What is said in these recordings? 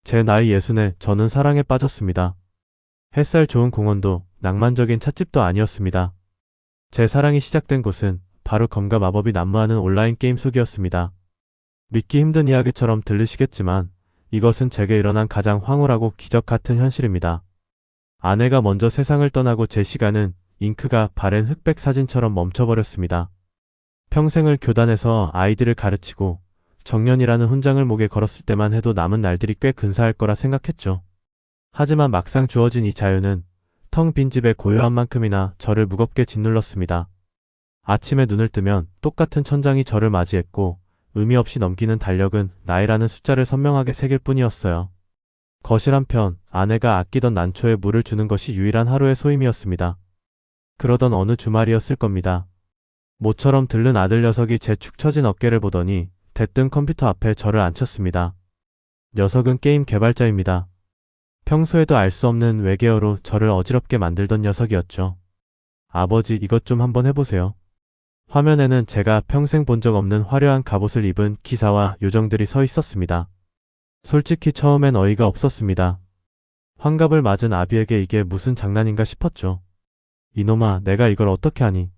제 나이 60에 저는 사랑에 빠졌습니다. 햇살 좋은 공원도 낭만적인 찻집도 아니었습니다. 제 사랑이 시작된 곳은 바로 검과 마법이 난무하는 온라인 게임 속이었습니다. 믿기 힘든 이야기처럼 들리시겠지만 이것은 제게 일어난 가장 황홀하고 기적 같은 현실입니다. 아내가 먼저 세상을 떠나고 제 시간은 잉크가 바랜 흑백 사진처럼 멈춰버렸습니다. 평생을 교단에서 아이들을 가르치고 정년이라는 훈장을 목에 걸었을 때만 해도 남은 날들이 꽤 근사할 거라 생각했죠. 하지만 막상 주어진 이 자유는 텅 빈 집의 고요한 만큼이나 저를 무겁게 짓눌렀습니다. 아침에 눈을 뜨면 똑같은 천장이 저를 맞이했고 의미 없이 넘기는 달력은 나이라는 숫자를 선명하게 새길 뿐이었어요. 거실 한편 아내가 아끼던 난초에 물을 주는 것이 유일한 하루의 소임이었습니다. 그러던 어느 주말이었을 겁니다. 모처럼 들른 아들 녀석이 제 축 처진 어깨를 보더니 대뜸 컴퓨터 앞에 저를 앉혔습니다. 녀석은 게임 개발자입니다. 평소에도 알 수 없는 외계어로 저를 어지럽게 만들던 녀석이었죠. 아버지, 이것 좀 한번 해보세요. 화면에는 제가 평생 본 적 없는 화려한 갑옷을 입은 기사와 요정들이 서 있었습니다. 솔직히 처음엔 어이가 없었습니다. 환갑을 맞은 아비에게 이게 무슨 장난인가 싶었죠. 이놈아, 내가 이걸 어떻게 하니?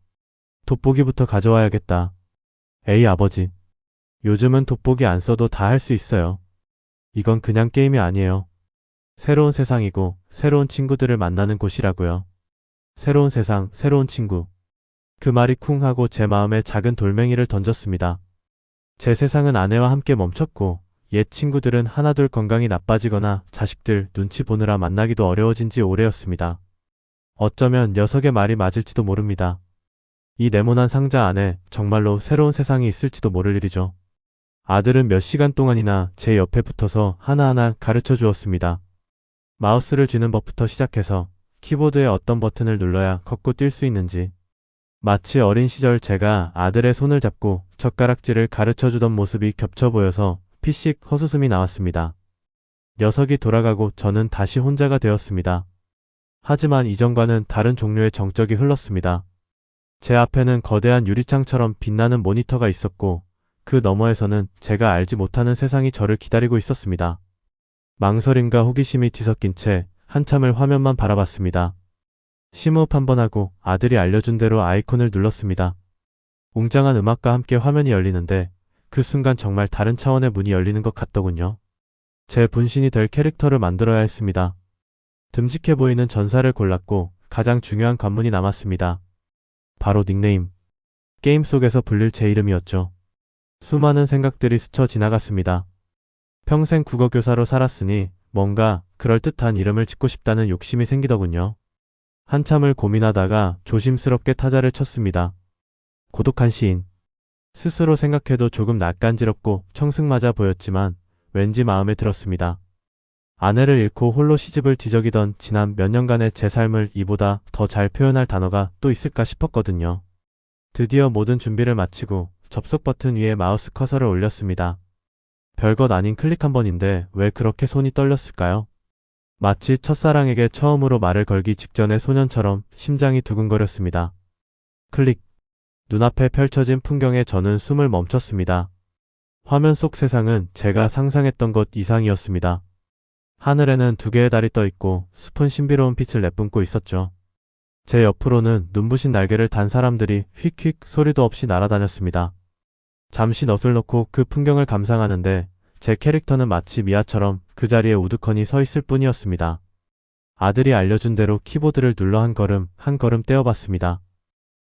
돋보기부터 가져와야겠다. 에이 아버지. 요즘은 돋보기 안 써도 다 할 수 있어요. 이건 그냥 게임이 아니에요. 새로운 세상이고 새로운 친구들을 만나는 곳이라고요. 새로운 세상, 새로운 친구. 그 말이 쿵 하고 제 마음에 작은 돌멩이를 던졌습니다. 제 세상은 아내와 함께 멈췄고 옛 친구들은 하나둘 건강이 나빠지거나 자식들 눈치 보느라 만나기도 어려워진 지 오래였습니다. 어쩌면 녀석의 말이 맞을지도 모릅니다. 이 네모난 상자 안에 정말로 새로운 세상이 있을지도 모를 일이죠. 아들은 몇 시간 동안이나 제 옆에 붙어서 하나하나 가르쳐 주었습니다. 마우스를 쥐는 법부터 시작해서 키보드의 어떤 버튼을 눌러야 걷고 뛸 수 있는지, 마치 어린 시절 제가 아들의 손을 잡고 젓가락질을 가르쳐 주던 모습이 겹쳐 보여서 피식 헛웃음이 나왔습니다. 녀석이 돌아가고 저는 다시 혼자가 되었습니다. 하지만 이전과는 다른 종류의 정적이 흘렀습니다. 제 앞에는 거대한 유리창처럼 빛나는 모니터가 있었고 그 너머에서는 제가 알지 못하는 세상이 저를 기다리고 있었습니다. 망설임과 호기심이 뒤섞인 채 한참을 화면만 바라봤습니다. 심호흡 한번 하고 아들이 알려준 대로 아이콘을 눌렀습니다. 웅장한 음악과 함께 화면이 열리는데 그 순간 정말 다른 차원의 문이 열리는 것 같더군요. 제 분신이 될 캐릭터를 만들어야 했습니다. 듬직해 보이는 전사를 골랐고 가장 중요한 관문이 남았습니다. 바로 닉네임. 게임 속에서 불릴 제 이름이었죠. 수많은 생각들이 스쳐 지나갔습니다. 평생 국어교사로 살았으니 뭔가 그럴듯한 이름을 짓고 싶다는 욕심이 생기더군요. 한참을 고민하다가 조심스럽게 타자를 쳤습니다. 고독한 시인. 스스로 생각해도 조금 낯간지럽고 청승맞아 보였지만 왠지 마음에 들었습니다. 아내를 잃고 홀로 시집을 뒤적이던 지난 몇 년간의 제 삶을 이보다 더 잘 표현할 단어가 또 있을까 싶었거든요. 드디어 모든 준비를 마치고 접속 버튼 위에 마우스 커서를 올렸습니다. 별것 아닌 클릭 한 번인데 왜 그렇게 손이 떨렸을까요? 마치 첫사랑에게 처음으로 말을 걸기 직전의 소년처럼 심장이 두근거렸습니다. 클릭. 눈앞에 펼쳐진 풍경에 저는 숨을 멈췄습니다. 화면 속 세상은 제가 상상했던 것 이상이었습니다. 하늘에는 두 개의 달이 떠 있고 숲은 신비로운 빛을 내뿜고 있었죠. 제 옆으로는 눈부신 날개를 단 사람들이 휙휙 소리도 없이 날아다녔습니다. 잠시 넋을 놓고 그 풍경을 감상하는데 제 캐릭터는 마치 미아처럼 그 자리에 우두커니 서 있을 뿐이었습니다. 아들이 알려준 대로 키보드를 눌러 한 걸음 떼어봤습니다.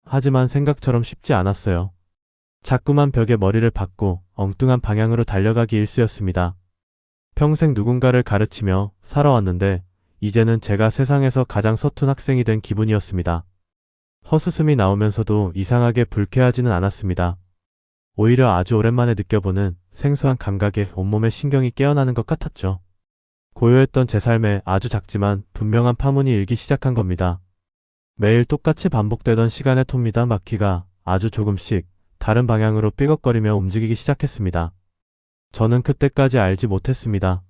하지만 생각처럼 쉽지 않았어요. 자꾸만 벽에 머리를 박고 엉뚱한 방향으로 달려가기 일쑤였습니다. 평생 누군가를 가르치며 살아왔는데 이제는 제가 세상에서 가장 서툰 학생이 된 기분이었습니다. 헛웃음이 나오면서도 이상하게 불쾌하지는 않았습니다. 오히려 아주 오랜만에 느껴보는 생소한 감각에 온몸의 신경이 깨어나는 것 같았죠. 고요했던 제 삶에 아주 작지만 분명한 파문이 일기 시작한 겁니다. 매일 똑같이 반복되던 시간의 톱니다. 바퀴가 아주 조금씩 다른 방향으로 삐걱거리며 움직이기 시작했습니다. 저는 그때까지 알지 못했습니다.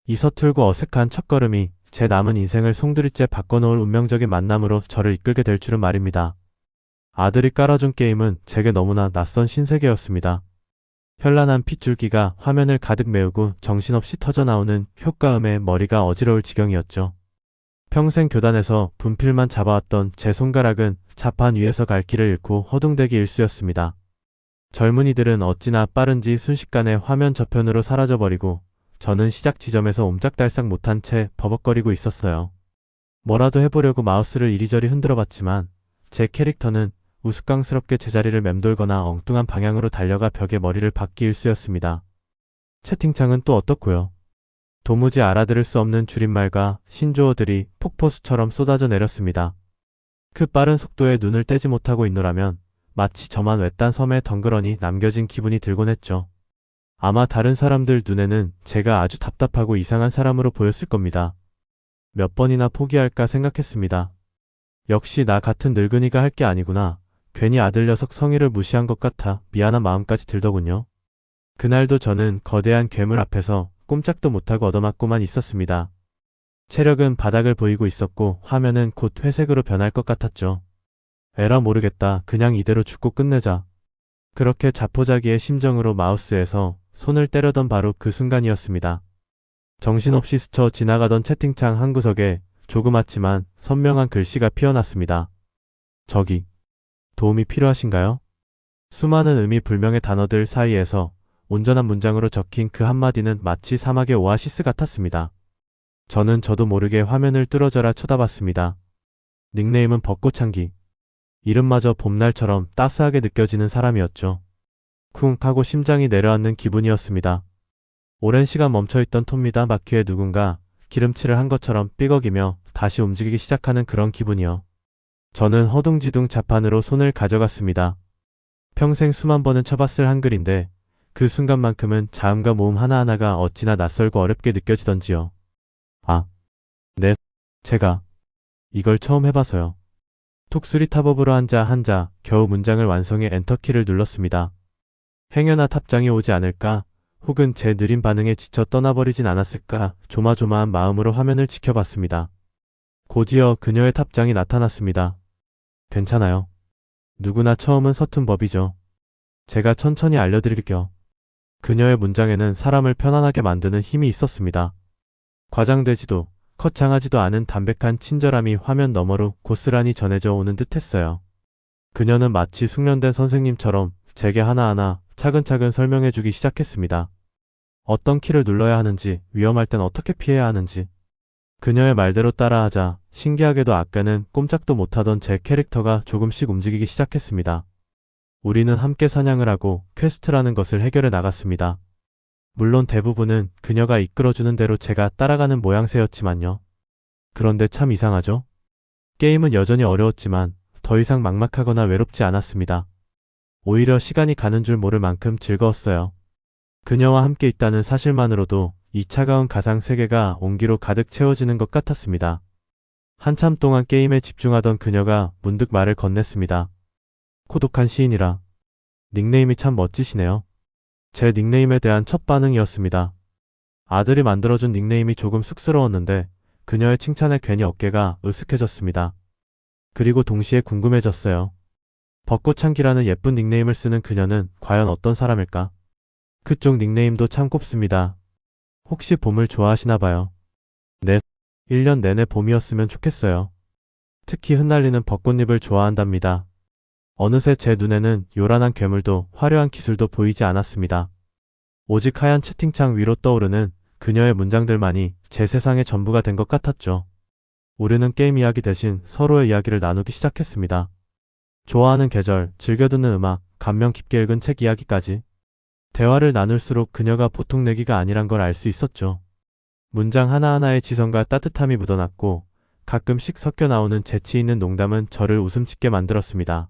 이 서툴고 어색한 첫걸음이 제 남은 인생을 송두리째 바꿔놓을 운명적인 만남으로 저를 이끌게 될 줄은 말입니다. 아들이 깔아준 게임은 제게 너무나 낯선 신세계였습니다. 현란한 핏줄기가 화면을 가득 메우고 정신없이 터져나오는 효과음에 머리가 어지러울 지경이었죠. 평생 교단에서 분필만 잡아왔던 제 손가락은 자판 위에서 갈 길을 잃고 허둥대기 일쑤였습니다. 젊은이들은 어찌나 빠른지 순식간에 화면 저편으로 사라져버리고 저는 시작 지점에서 옴짝달싹 못한 채 버벅거리고 있었어요. 뭐라도 해보려고 마우스를 이리저리 흔들어봤지만 제 캐릭터는 우스꽝스럽게 제자리를 맴돌거나 엉뚱한 방향으로 달려가 벽에 머리를 박기 일쑤였습니다. 채팅창은 또 어떻고요? 도무지 알아들을 수 없는 줄임말과 신조어들이 폭포수처럼 쏟아져 내렸습니다. 그 빠른 속도에 눈을 떼지 못하고 있노라면 마치 저만 외딴 섬에 덩그러니 남겨진 기분이 들곤 했죠. 아마 다른 사람들 눈에는 제가 아주 답답하고 이상한 사람으로 보였을 겁니다. 몇 번이나 포기할까 생각했습니다. 역시 나 같은 늙은이가 할 게 아니구나. 괜히 아들 녀석 성의를 무시한 것 같아 미안한 마음까지 들더군요. 그날도 저는 거대한 괴물 앞에서 꼼짝도 못하고 얻어맞고만 있었습니다. 체력은 바닥을 보이고 있었고 화면은 곧 회색으로 변할 것 같았죠. 에라 모르겠다. 그냥 이대로 죽고 끝내자. 그렇게 자포자기의 심정으로 마우스에서 손을 때려던 바로 그 순간이었습니다. 정신없이 스쳐 지나가던 채팅창 한 구석에 조그맣지만 선명한 글씨가 피어났습니다. 저기, 도움이 필요하신가요? 수많은 의미 불명의 단어들 사이에서 온전한 문장으로 적힌 그 한마디는 마치 사막의 오아시스 같았습니다. 저는 저도 모르게 화면을 뚫어져라 쳐다봤습니다. 닉네임은 벚꽃향기. 이름마저 봄날처럼 따스하게 느껴지는 사람이었죠. 쿵 하고 심장이 내려앉는 기분이었습니다. 오랜 시간 멈춰있던 톱니다 바퀴에 누군가 기름칠을 한 것처럼 삐걱이며 다시 움직이기 시작하는 그런 기분이요. 저는 허둥지둥 자판으로 손을 가져갔습니다. 평생 수만 번은 쳐봤을 한글인데 그 순간만큼은 자음과 모음 하나하나가 어찌나 낯설고 어렵게 느껴지던지요. 아, 네, 제가 이걸 처음 해봐서요. 톡수리 탑업으로 한자 겨우 문장을 완성해 엔터키를 눌렀습니다. 행여나 탑장이 오지 않을까 혹은 제 느린 반응에 지쳐 떠나버리진 않았을까 조마조마한 마음으로 화면을 지켜봤습니다. 곧이어 그녀의 탑장이 나타났습니다. 괜찮아요. 누구나 처음은 서툰 법이죠. 제가 천천히 알려드릴게요. 그녀의 문장에는 사람을 편안하게 만드는 힘이 있었습니다. 과장되지도 거창하지도 않은 담백한 친절함이 화면 너머로 고스란히 전해져 오는 듯 했어요. 그녀는 마치 숙련된 선생님처럼 제게 하나하나 차근차근 설명해주기 시작했습니다. 어떤 키를 눌러야 하는지, 위험할 땐 어떻게 피해야 하는지. 그녀의 말대로 따라하자 신기하게도 아까는 꼼짝도 못하던 제 캐릭터가 조금씩 움직이기 시작했습니다. 우리는 함께 사냥을 하고 퀘스트라는 것을 해결해 나갔습니다. 물론 대부분은 그녀가 이끌어주는 대로 제가 따라가는 모양새였지만요. 그런데 참 이상하죠? 게임은 여전히 어려웠지만 더 이상 막막하거나 외롭지 않았습니다. 오히려 시간이 가는 줄 모를 만큼 즐거웠어요. 그녀와 함께 있다는 사실만으로도 이 차가운 가상 세계가 온기로 가득 채워지는 것 같았습니다. 한참 동안 게임에 집중하던 그녀가 문득 말을 건넸습니다. 고독한 시인이라. 닉네임이 참 멋지시네요. 제 닉네임에 대한 첫 반응이었습니다. 아들이 만들어준 닉네임이 조금 쑥스러웠는데 그녀의 칭찬에 괜히 어깨가 으쓱해졌습니다. 그리고 동시에 궁금해졌어요. 벚꽃향기라는 예쁜 닉네임을 쓰는 그녀는 과연 어떤 사람일까? 그쪽 닉네임도 참 곱습니다. 혹시 봄을 좋아하시나봐요. 네, 1년 내내 봄이었으면 좋겠어요. 특히 흩날리는 벚꽃잎을 좋아한답니다. 어느새 제 눈에는 요란한 괴물도 화려한 기술도 보이지 않았습니다. 오직 하얀 채팅창 위로 떠오르는 그녀의 문장들만이 제 세상의 전부가 된 것 같았죠. 우리는 게임 이야기 대신 서로의 이야기를 나누기 시작했습니다. 좋아하는 계절, 즐겨 듣는 음악, 감명 깊게 읽은 책 이야기까지. 대화를 나눌수록 그녀가 보통 내기가 아니란 걸 알 수 있었죠. 문장 하나하나에 지성과 따뜻함이 묻어났고 가끔씩 섞여 나오는 재치 있는 농담은 저를 웃음 짓게 만들었습니다.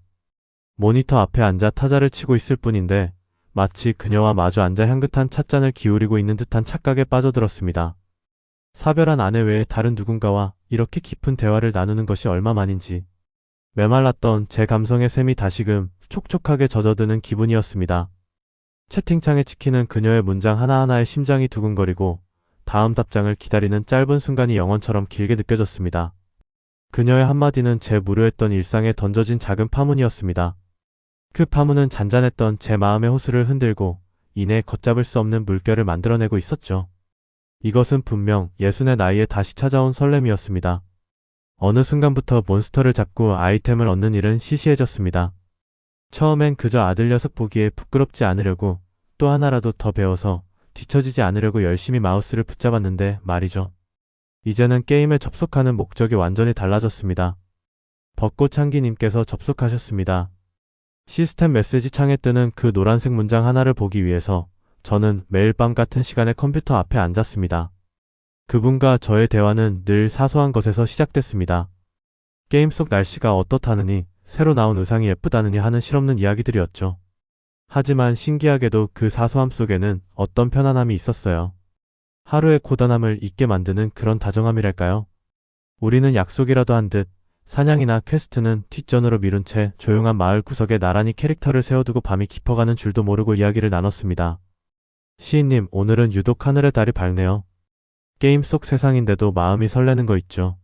모니터 앞에 앉아 타자를 치고 있을 뿐인데 마치 그녀와 마주 앉아 향긋한 찻잔을 기울이고 있는 듯한 착각에 빠져들었습니다. 사별한 아내 외에 다른 누군가와 이렇게 깊은 대화를 나누는 것이 얼마만인지 메말랐던 제 감성의 샘이 다시금 촉촉하게 젖어드는 기분이었습니다. 채팅창에 찍히는 그녀의 문장 하나하나에 심장이 두근거리고 다음 답장을 기다리는 짧은 순간이 영원처럼 길게 느껴졌습니다. 그녀의 한마디는 제 무료했던 일상에 던져진 작은 파문이었습니다. 그 파문은 잔잔했던 제 마음의 호수를 흔들고 이내 걷잡을 수 없는 물결을 만들어내고 있었죠. 이것은 분명 예순의 나이에 다시 찾아온 설렘이었습니다. 어느 순간부터 몬스터를 잡고 아이템을 얻는 일은 시시해졌습니다. 처음엔 그저 아들 녀석 보기에 부끄럽지 않으려고 또 하나라도 더 배워서 뒤처지지 않으려고 열심히 마우스를 붙잡았는데 말이죠. 이제는 게임에 접속하는 목적이 완전히 달라졌습니다. 벚꽃향기님께서 접속하셨습니다. 시스템 메시지 창에 뜨는 그 노란색 문장 하나를 보기 위해서 저는 매일 밤 같은 시간에 컴퓨터 앞에 앉았습니다. 그분과 저의 대화는 늘 사소한 것에서 시작됐습니다. 게임 속 날씨가 어떻다느니, 새로 나온 의상이 예쁘다느니 하는 실없는 이야기들이었죠. 하지만 신기하게도 그 사소함 속에는 어떤 편안함이 있었어요. 하루의 고단함을 잊게 만드는 그런 다정함이랄까요? 우리는 약속이라도 한 듯 사냥이나 퀘스트는 뒷전으로 미룬 채 조용한 마을 구석에 나란히 캐릭터를 세워두고 밤이 깊어가는 줄도 모르고 이야기를 나눴습니다. 시인님, 오늘은 유독 하늘의 달이 밝네요. 게임 속 세상인데도 마음이 설레는 거 있죠.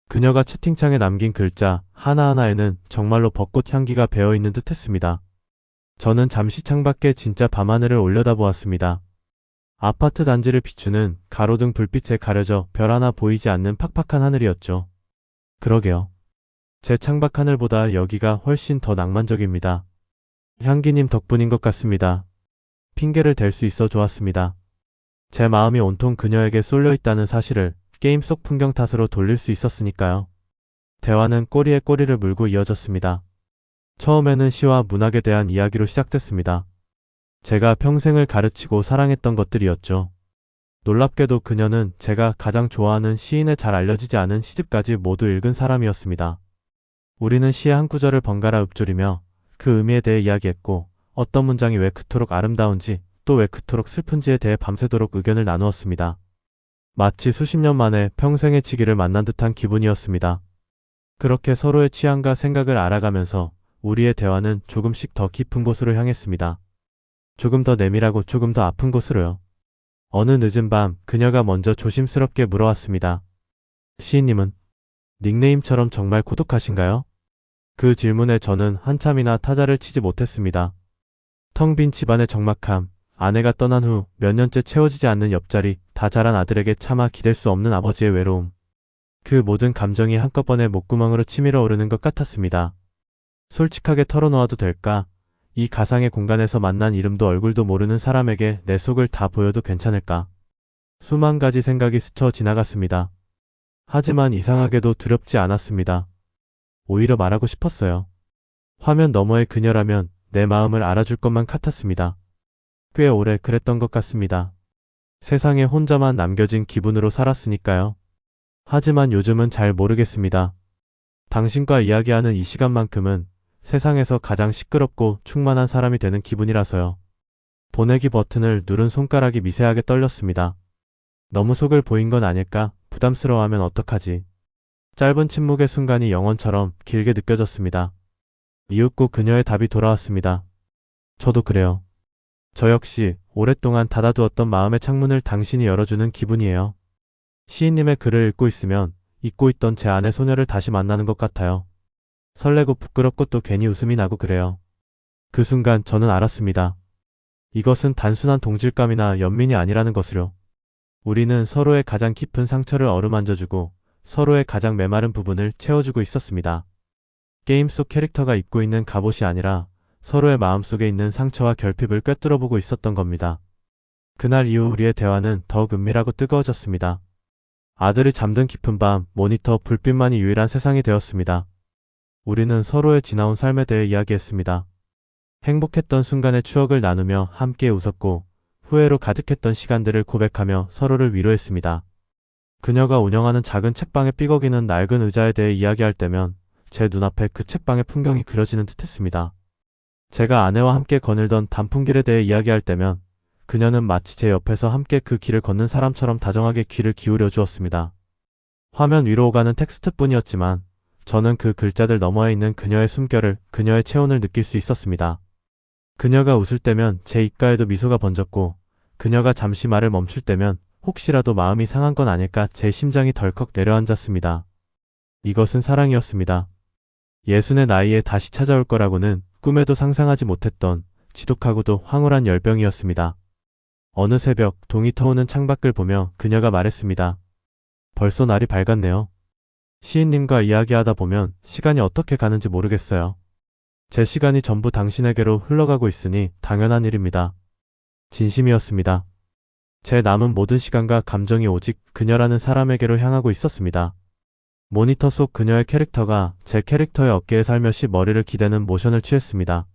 그녀가 채팅창에 남긴 글자 하나하나에는 정말로 벚꽃 향기가 배어있는 듯 했습니다. 저는 잠시 창밖에 진짜 밤하늘을 올려다보았습니다. 아파트 단지를 비추는 가로등 불빛에 가려져 별 하나 보이지 않는 팍팍한 하늘이었죠. 그러게요. 제 창밖 하늘보다 여기가 훨씬 더 낭만적입니다. 향기님 덕분인 것 같습니다. 핑계를 댈 수 있어 좋았습니다. 제 마음이 온통 그녀에게 쏠려 있다는 사실을 게임 속 풍경 탓으로 돌릴 수 있었으니까요. 대화는 꼬리에 꼬리를 물고 이어졌습니다. 처음에는 시와 문학에 대한 이야기로 시작됐습니다. 제가 평생을 가르치고 사랑했던 것들이었죠. 놀랍게도 그녀는 제가 가장 좋아하는 시인의 잘 알려지지 않은 시집까지 모두 읽은 사람이었습니다. 우리는 시의 한 구절을 번갈아 읊조리며 그 의미에 대해 이야기했고 어떤 문장이 왜 그토록 아름다운지 또 왜 그토록 슬픈지에 대해 밤새도록 의견을 나누었습니다. 마치 수십 년 만에 평생의 지기를 만난 듯한 기분이었습니다. 그렇게 서로의 취향과 생각을 알아가면서 우리의 대화는 조금씩 더 깊은 곳으로 향했습니다. 조금 더 내밀하고 조금 더 아픈 곳으로요. 어느 늦은 밤 그녀가 먼저 조심스럽게 물어왔습니다. 시인님은 닉네임처럼 정말 고독하신가요? 그 질문에 저는 한참이나 타자를 치지 못했습니다. 텅 빈 집안의 적막함, 아내가 떠난 후 몇 년째 채워지지 않는 옆자리, 다 자란 아들에게 차마 기댈 수 없는 아버지의 외로움. 그 모든 감정이 한꺼번에 목구멍으로 치밀어 오르는 것 같았습니다. 솔직하게 털어놓아도 될까? 이 가상의 공간에서 만난 이름도 얼굴도 모르는 사람에게 내 속을 다 보여도 괜찮을까? 수만 가지 생각이 스쳐 지나갔습니다. 하지만 이상하게도 두렵지 않았습니다. 오히려 말하고 싶었어요. 화면 너머의 그녀라면 내 마음을 알아줄 것만 같았습니다. 꽤 오래 그랬던 것 같습니다. 세상에 혼자만 남겨진 기분으로 살았으니까요. 하지만 요즘은 잘 모르겠습니다. 당신과 이야기하는 이 시간만큼은 세상에서 가장 시끄럽고 충만한 사람이 되는 기분이라서요. 보내기 버튼을 누른 손가락이 미세하게 떨렸습니다. 너무 속을 보인 건 아닐까? 부담스러워하면 어떡하지? 짧은 침묵의 순간이 영원처럼 길게 느껴졌습니다. 이윽고 그녀의 답이 돌아왔습니다. 저도 그래요. 저 역시 오랫동안 닫아두었던 마음의 창문을 당신이 열어주는 기분이에요. 시인님의 글을 읽고 있으면 잊고 있던 제 안의 소녀를 다시 만나는 것 같아요. 설레고 부끄럽고 또 괜히 웃음이 나고 그래요. 그 순간 저는 알았습니다. 이것은 단순한 동질감이나 연민이 아니라는 것을요. 우리는 서로의 가장 깊은 상처를 어루만져주고 서로의 가장 메마른 부분을 채워주고 있었습니다. 게임 속 캐릭터가 입고 있는 갑옷이 아니라 서로의 마음속에 있는 상처와 결핍을 꿰뚫어보고 있었던 겁니다. 그날 이후 우리의 대화는 더욱 은밀하고 뜨거워졌습니다. 아들이 잠든 깊은 밤 모니터 불빛만이 유일한 세상이 되었습니다. 우리는 서로의 지나온 삶에 대해 이야기했습니다. 행복했던 순간의 추억을 나누며 함께 웃었고 후회로 가득했던 시간들을 고백하며 서로를 위로했습니다. 그녀가 운영하는 작은 책방에 삐걱이는 낡은 의자에 대해 이야기할 때면 제 눈앞에 그 책방의 풍경이 그려지는 듯했습니다. 제가 아내와 함께 거닐던 단풍길에 대해 이야기할 때면 그녀는 마치 제 옆에서 함께 그 길을 걷는 사람처럼 다정하게 귀를 기울여 주었습니다. 화면 위로 오가는 텍스트뿐이었지만 저는 그 글자들 너머에 있는 그녀의 숨결을, 그녀의 체온을 느낄 수 있었습니다. 그녀가 웃을 때면 제 입가에도 미소가 번졌고 그녀가 잠시 말을 멈출 때면 혹시라도 마음이 상한 건 아닐까 제 심장이 덜컥 내려앉았습니다. 이것은 사랑이었습니다. 예순의 나이에 다시 찾아올 거라고는 꿈에도 상상하지 못했던 지독하고도 황홀한 열병이었습니다. 어느 새벽 동이 터오는 창밖을 보며 그녀가 말했습니다. 벌써 날이 밝았네요. 시인님과 이야기하다 보면 시간이 어떻게 가는지 모르겠어요. 제 시간이 전부 당신에게로 흘러가고 있으니 당연한 일입니다. 진심이었습니다. 제 남은 모든 시간과 감정이 오직 그녀라는 사람에게로 향하고 있었습니다. 모니터 속 그녀의 캐릭터가 제 캐릭터의 어깨에 살며시 머리를 기대는 모션을 취했습니다.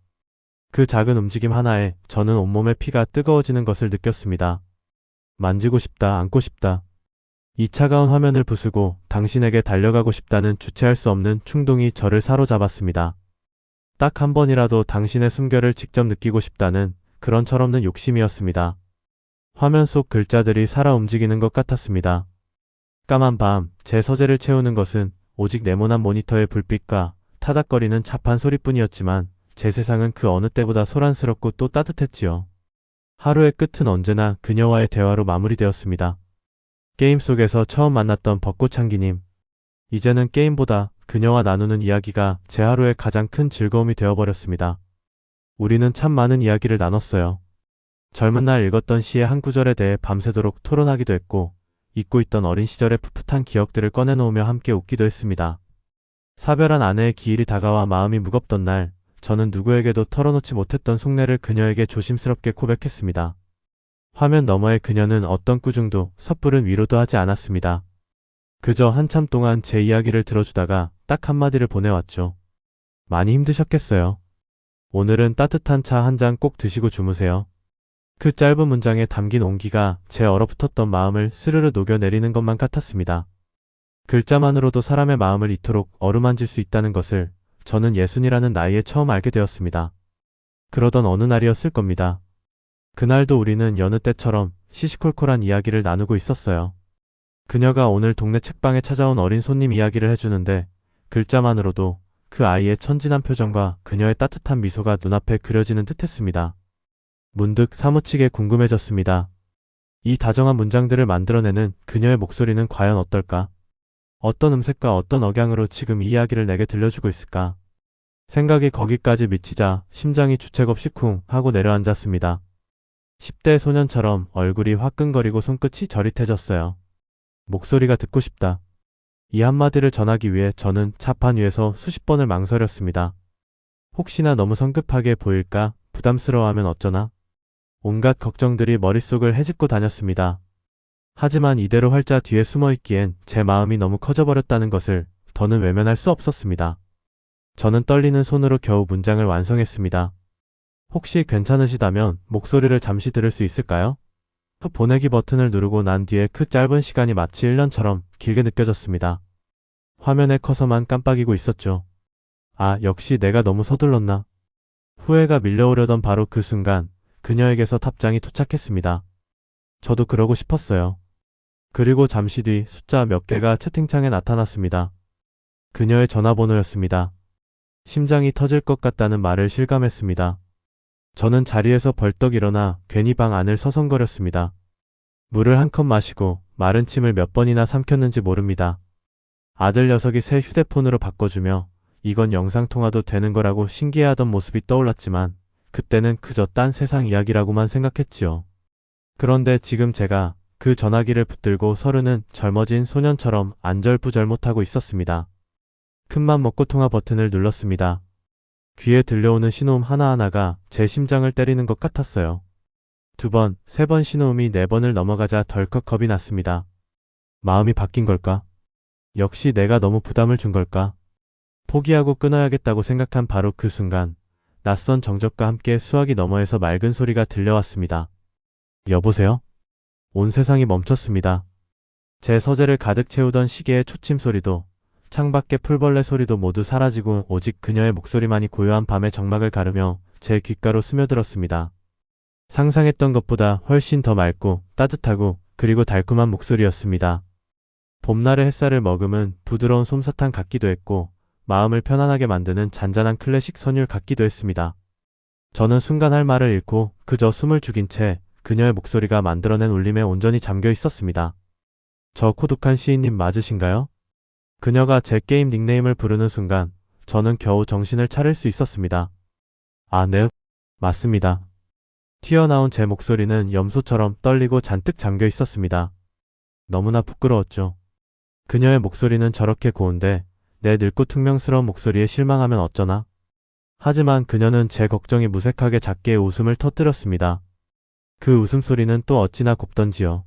그 작은 움직임 하나에 저는 온몸의 피가 뜨거워지는 것을 느꼈습니다. 만지고 싶다, 안고 싶다. 이 차가운 화면을 부수고 당신에게 달려가고 싶다는 주체할 수 없는 충동이 저를 사로잡았습니다. 딱 한 번이라도 당신의 숨결을 직접 느끼고 싶다는 그런 철없는 욕심이었습니다. 화면 속 글자들이 살아 움직이는 것 같았습니다. 까만 밤, 제 서재를 채우는 것은 오직 네모난 모니터의 불빛과 타닥거리는 차판 소리뿐이었지만 제 세상은 그 어느 때보다 소란스럽고 또 따뜻했지요. 하루의 끝은 언제나 그녀와의 대화로 마무리되었습니다. 게임 속에서 처음 만났던 벚꽃향기님. 이제는 게임보다 그녀와 나누는 이야기가 제 하루의 가장 큰 즐거움이 되어버렸습니다. 우리는 참 많은 이야기를 나눴어요. 젊은 날 읽었던 시의 한 구절에 대해 밤새도록 토론하기도 했고, 잊고 있던 어린 시절의 풋풋한 기억들을 꺼내놓으며 함께 웃기도 했습니다. 사별한 아내의 기일이 다가와 마음이 무겁던 날, 저는 누구에게도 털어놓지 못했던 속내를 그녀에게 조심스럽게 고백했습니다. 화면 너머의 그녀는 어떤 꾸중도 섣부른 위로도 하지 않았습니다. 그저 한참 동안 제 이야기를 들어주다가 딱 한마디를 보내왔죠. 많이 힘드셨겠어요. 오늘은 따뜻한 차 한 잔 꼭 드시고 주무세요. 그 짧은 문장에 담긴 온기가 제 얼어붙었던 마음을 스르르 녹여내리는 것만 같았습니다. 글자만으로도 사람의 마음을 이토록 어루만질 수 있다는 것을 저는 60이라는 나이에 처음 알게 되었습니다. 그러던 어느 날이었을 겁니다. 그날도 우리는 여느 때처럼 시시콜콜한 이야기를 나누고 있었어요. 그녀가 오늘 동네 책방에 찾아온 어린 손님 이야기를 해주는데 글자만으로도 그 아이의 천진한 표정과 그녀의 따뜻한 미소가 눈앞에 그려지는 듯했습니다. 문득 사무치게 궁금해졌습니다. 이 다정한 문장들을 만들어내는 그녀의 목소리는 과연 어떨까? 어떤 음색과 어떤 억양으로 지금 이 이야기를 내게 들려주고 있을까? 생각이 거기까지 미치자 심장이 주책 없이 쿵 하고 내려앉았습니다. 10대 소년처럼 얼굴이 화끈거리고 손끝이 저릿해졌어요. 목소리가 듣고 싶다. 이 한마디를 전하기 위해 저는 차판 위에서 수십 번을 망설였습니다. 혹시나 너무 성급하게 보일까? 부담스러워하면 어쩌나? 온갖 걱정들이 머릿속을 헤집고 다녔습니다. 하지만 이대로 활자 뒤에 숨어있기엔 제 마음이 너무 커져버렸다는 것을 더는 외면할 수 없었습니다. 저는 떨리는 손으로 겨우 문장을 완성했습니다. 혹시 괜찮으시다면 목소리를 잠시 들을 수 있을까요? 보내기 버튼을 누르고 난 뒤에 그 짧은 시간이 마치 1년처럼 길게 느껴졌습니다. 화면에 커서만 깜빡이고 있었죠. 아, 역시 내가 너무 서둘렀나? 후회가 밀려오려던 바로 그 순간 그녀에게서 답장이 도착했습니다. 저도 그러고 싶었어요. 그리고 잠시 뒤 숫자 몇 개가 채팅창에 나타났습니다. 그녀의 전화번호였습니다. 심장이 터질 것 같다는 말을 실감했습니다. 저는 자리에서 벌떡 일어나 괜히 방 안을 서성거렸습니다. 물을 한 컵 마시고 마른 침을 몇 번이나 삼켰는지 모릅니다. 아들 녀석이 새 휴대폰으로 바꿔주며 이건 영상통화도 되는 거라고 신기해하던 모습이 떠올랐지만 그때는 그저 딴 세상 이야기라고만 생각했지요. 그런데 지금 제가 그 전화기를 붙들고 서른은 젊어진 소년처럼 안절부절 못하고 있었습니다. 큰맘 먹고 통화 버튼을 눌렀습니다. 귀에 들려오는 신호음 하나하나가 제 심장을 때리는 것 같았어요. 2번, 3번 신호음이 4번을 넘어가자 덜컥 겁이 났습니다. 마음이 바뀐 걸까? 역시 내가 너무 부담을 준 걸까? 포기하고 끊어야겠다고 생각한 바로 그 순간 낯선 정적과 함께 수화기 너머에서 맑은 소리가 들려왔습니다. 여보세요? 온 세상이 멈췄습니다. 제 서재를 가득 채우던 시계의 초침 소리도 창밖의 풀벌레 소리도 모두 사라지고 오직 그녀의 목소리만이 고요한 밤의 정막을 가르며 제 귓가로 스며들었습니다. 상상했던 것보다 훨씬 더 맑고 따뜻하고 그리고 달콤한 목소리였습니다. 봄날의 햇살을 머금은 부드러운 솜사탕 같기도 했고 마음을 편안하게 만드는 잔잔한 클래식 선율 같기도 했습니다. 저는 순간 할 말을 잃고 그저 숨을 죽인 채 그녀의 목소리가 만들어낸 울림에 온전히 잠겨 있었습니다. 저 고독한 시인님 맞으신가요? 그녀가 제 게임 닉네임을 부르는 순간 저는 겨우 정신을 차릴 수 있었습니다. 아, 네. 맞습니다. 튀어나온 제 목소리는 염소처럼 떨리고 잔뜩 잠겨 있었습니다. 너무나 부끄러웠죠. 그녀의 목소리는 저렇게 고운데 내 늙고 퉁명스러운 목소리에 실망하면 어쩌나? 하지만 그녀는 제 걱정이 무색하게 작게 웃음을 터뜨렸습니다. 그 웃음소리는 또 어찌나 곱던지요.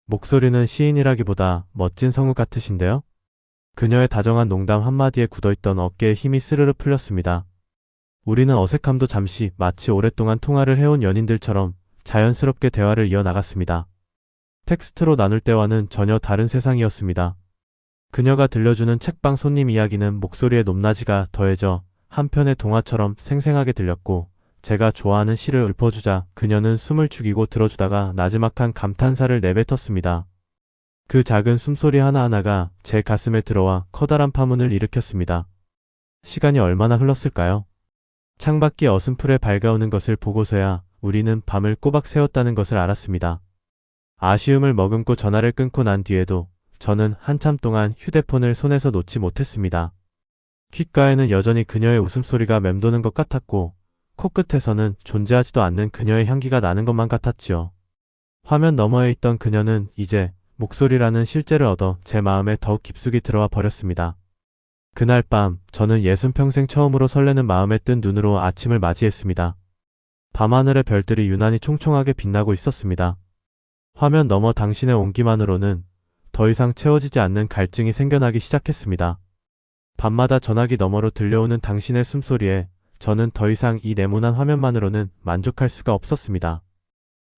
목소리는 시인이라기보다 멋진 성우 같으신데요? 그녀의 다정한 농담 한마디에 굳어있던 어깨에 힘이 스르르 풀렸습니다. 우리는 어색함도 잠시 마치 오랫동안 통화를 해온 연인들처럼 자연스럽게 대화를 이어나갔습니다. 텍스트로 나눌 때와는 전혀 다른 세상이었습니다. 그녀가 들려주는 책방 손님 이야기는 목소리에 높낮이가 더해져 한편의 동화처럼 생생하게 들렸고, 제가 좋아하는 시를 읊어주자 그녀는 숨을 죽이고 들어주다가 나지막한 감탄사를 내뱉었습니다. 그 작은 숨소리 하나하나가 제 가슴에 들어와 커다란 파문을 일으켰습니다. 시간이 얼마나 흘렀을까요? 창밖이 어슴풀에 밝아오는 것을 보고서야 우리는 밤을 꼬박 새웠다는 것을 알았습니다. 아쉬움을 머금고 전화를 끊고 난 뒤에도 저는 한참 동안 휴대폰을 손에서 놓지 못했습니다. 귓가에는 여전히 그녀의 웃음소리가 맴도는 것 같았고, 코끝에서는 존재하지도 않는 그녀의 향기가 나는 것만 같았지요. 화면 너머에 있던 그녀는 이제 목소리라는 실제를 얻어 제 마음에 더욱 깊숙이 들어와 버렸습니다. 그날 밤 저는 60평생 처음으로 설레는 마음에 뜬 눈으로 아침을 맞이했습니다. 밤하늘의 별들이 유난히 총총하게 빛나고 있었습니다. 화면 너머 당신의 온기만으로는 더 이상 채워지지 않는 갈증이 생겨나기 시작했습니다. 밤마다 전화기 너머로 들려오는 당신의 숨소리에 저는 더 이상 이 네모난 화면만으로는 만족할 수가 없었습니다.